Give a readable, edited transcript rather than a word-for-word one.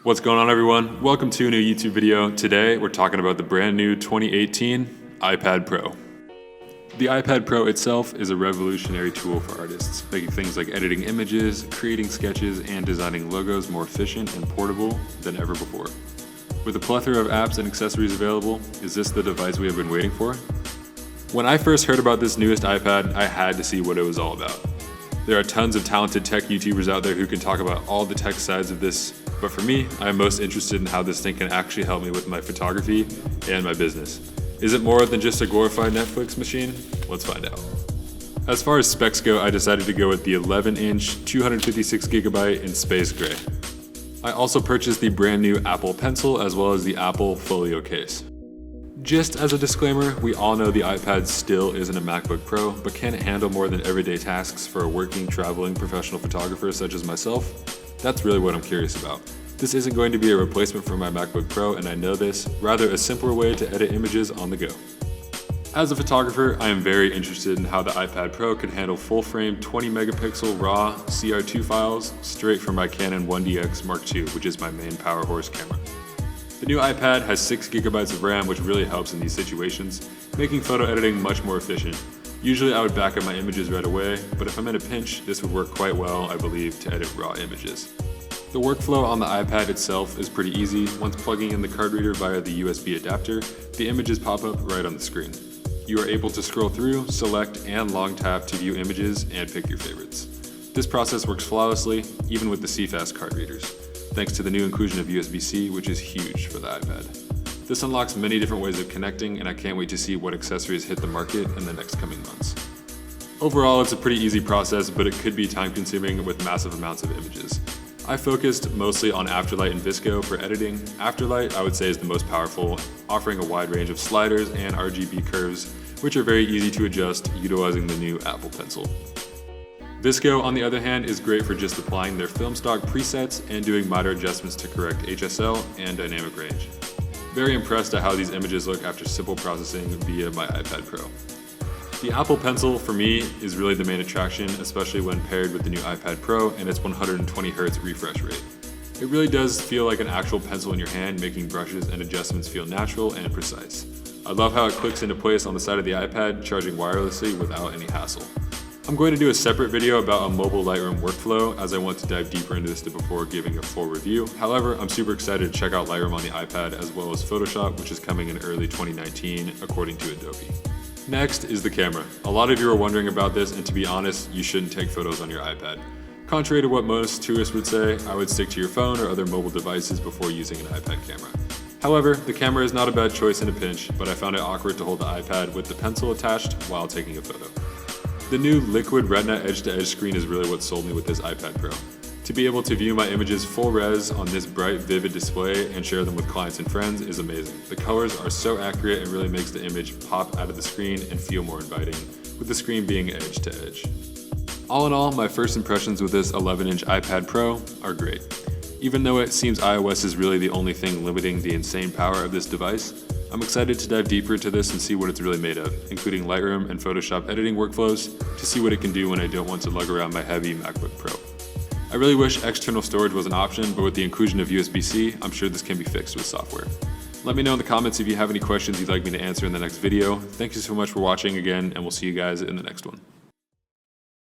What's going on, everyone? Welcome to a new YouTube video. Today we're talking about the brand new 2018 iPad Pro. The iPad Pro itself is a revolutionary tool for artists, making things like editing images, creating sketches, and designing logos more efficient and portable than ever before. With a plethora of apps and accessories available, is this the device we have been waiting for? When I first heard about this newest iPad, I had to see what it was all about. There are tons of talented tech YouTubers out there who can talk about all the tech sides of this, but for me, I am most interested in how this thing can actually help me with my photography and my business. Is it more than just a glorified Netflix machine? Let's find out. As far as specs go, I decided to go with the 11-inch, 256GB in space gray. I also purchased the brand new Apple Pencil as well as the Apple Folio case. Just as a disclaimer, we all know the iPad still isn't a MacBook Pro, but can it handle more than everyday tasks for a working, traveling professional photographer such as myself? That's really what I'm curious about. This isn't going to be a replacement for my MacBook Pro, and I know this, rather a simpler way to edit images on the go. As a photographer, I am very interested in how the iPad Pro could handle full-frame 20-megapixel RAW CR2 files straight from my Canon 1DX Mark II, which is my main power horse camera. The new iPad has 6GB of RAM, which really helps in these situations, making photo editing much more efficient. Usually I would back up my images right away, but if I'm in a pinch, this would work quite well, I believe, to edit raw images. The workflow on the iPad itself is pretty easy. Once plugging in the card reader via the USB adapter, the images pop up right on the screen. You are able to scroll through, select, and long tap to view images and pick your favorites. This process works flawlessly, even with the CFast card readers, thanks to the new inclusion of USB-C, which is huge for the iPad. This unlocks many different ways of connecting, and I can't wait to see what accessories hit the market in the next coming months. Overall, it's a pretty easy process, but it could be time-consuming with massive amounts of images. I focused mostly on Afterlight and Visco for editing. Afterlight, I would say, is the most powerful, offering a wide range of sliders and RGB curves, which are very easy to adjust utilizing the new Apple Pencil. Visco, on the other hand, is great for just applying their film stock presets and doing minor adjustments to correct HSL and dynamic range. Very impressed at how these images look after simple processing via my iPad Pro. The Apple Pencil, for me, is really the main attraction, especially when paired with the new iPad Pro and its 120Hz refresh rate. It really does feel like an actual pencil in your hand, making brushes and adjustments feel natural and precise. I love how it clicks into place on the side of the iPad, charging wirelessly without any hassle. I'm going to do a separate video about a mobile Lightroom workflow, as I want to dive deeper into this before giving a full review. However, I'm super excited to check out Lightroom on the iPad as well as Photoshop, which is coming in early 2019, according to Adobe. Next is the camera. A lot of you are wondering about this, and to be honest, you shouldn't take photos on your iPad. Contrary to what most tourists would say, I would stick to your phone or other mobile devices before using an iPad camera. However, the camera is not a bad choice in a pinch, but I found it awkward to hold the iPad with the pencil attached while taking a photo. The new Liquid Retina edge-to-edge screen is really what sold me with this iPad Pro. To be able to view my images full res on this bright, vivid display and share them with clients and friends is amazing. The colors are so accurate, it really makes the image pop out of the screen and feel more inviting, with the screen being edge-to-edge. All in all, my first impressions with this 11-inch iPad Pro are great. Even though it seems iOS is really the only thing limiting the insane power of this device, I'm excited to dive deeper into this and see what it's really made of, including Lightroom and Photoshop editing workflows, to see what it can do when I don't want to lug around my heavy MacBook Pro. I really wish external storage was an option, but with the inclusion of USB-C, I'm sure this can be fixed with software. Let me know in the comments if you have any questions you'd like me to answer in the next video. Thank you so much for watching again, and we'll see you guys in the next one.